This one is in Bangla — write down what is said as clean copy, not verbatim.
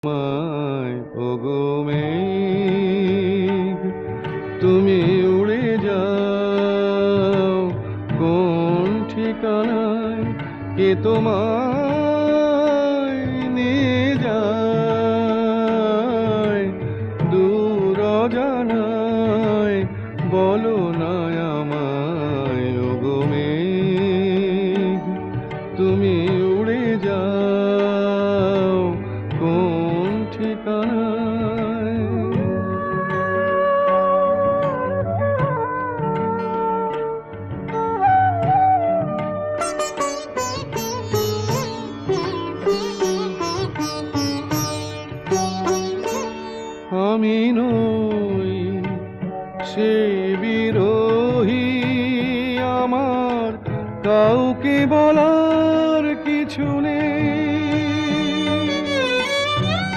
মায় ওগো মেঘ, তুমি উড়ে যাও কোন ঠিকানায়, কে তোমায় নিয়ে যায় দূর অজানায়, বলো না আমায় ওগো মেঘ, তুমি উড়ে যাও কোন ঠিকানায়। আমি